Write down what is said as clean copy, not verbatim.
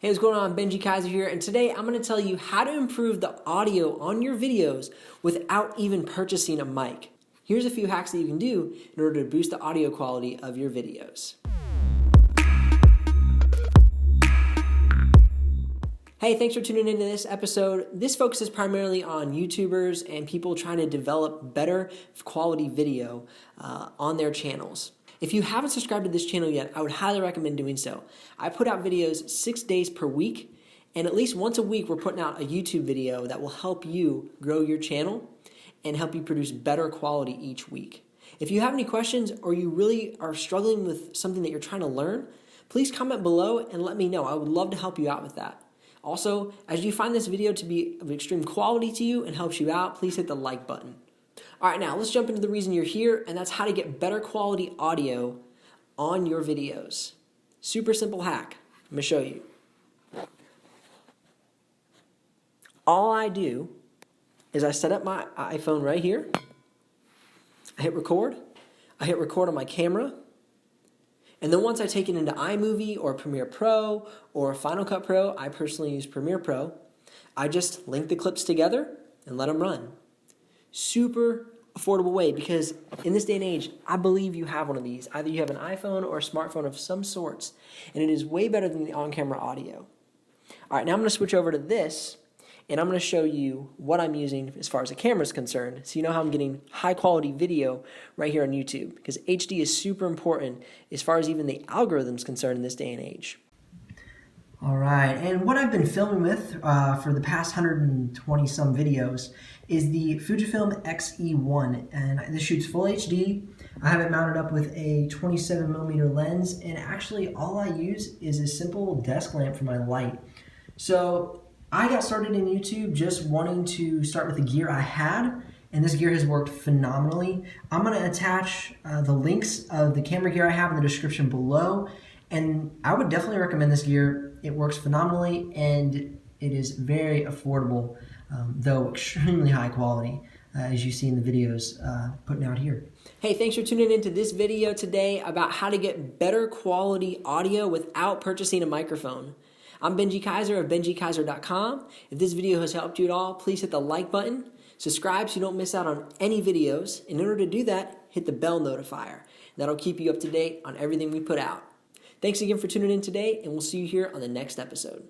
Hey, what's going on? Benji Kaiser here, and today I'm going to tell you how to improve the audio on your videos without even purchasing a mic. Here's a few hacks that you can do in order to boost the audio quality of your videos. Hey, thanks for tuning into this episode. This focuses primarily on YouTubers and people trying to develop better quality video on their channels. If you haven't subscribed to this channel yet, I would highly recommend doing so. I put out videos 6 days per week, and at least once a week we're putting out a YouTube video that will help you grow your channel and help you produce better quality each week. If you have any questions or you really are struggling with something that you're trying to learn, please comment below and let me know. I would love to help you out with that. Also, as you find this video to be of extreme quality to you and helps you out, please hit the like button. All right, now let's jump into the reason you're here, and that's how to get better quality audio on your videos. Super simple hack. I'm going to show you. All I do is I set up my iPhone right here. I hit record. I hit record on my camera. And then once I take it into iMovie or Premiere Pro or Final Cut Pro, I personally use Premiere Pro, I just link the clips together and let them run. Super affordable way, because in this day and age, I believe you have one of these. Either you have an iPhone or a smartphone of some sorts, and it is way better than the on-camera audio. All right, now I'm going to switch over to this, and I'm going to show you what I'm using as far as the camera is concerned, so you know how I'm getting high-quality video right here on YouTube, because HD is super important as far as even the algorithm is concerned in this day and age. All right, and what I've been filming with for the past 120 some videos is the Fujifilm X-E1, and this shoots full HD. I have it mounted up with a 27mm lens, and actually all I use is a simple desk lamp for my light. So I got started in YouTube just wanting to start with the gear I had, and this gear has worked phenomenally. I'm going to attach the links of the camera gear I have in the description below, and I would definitely recommend this gear. It works phenomenally, and it is very affordable, though extremely high quality, as you see in the videos putting out here. Hey, thanks for tuning into this video today about how to get better quality audio without purchasing a microphone. I'm Benji Kaiser of BenjiKaiser.com. If this video has helped you at all, please hit the like button, subscribe so you don't miss out on any videos, and in order to do that, hit the bell notifier. That'll keep you up to date on everything we put out. Thanks again for tuning in today, and we'll see you here on the next episode.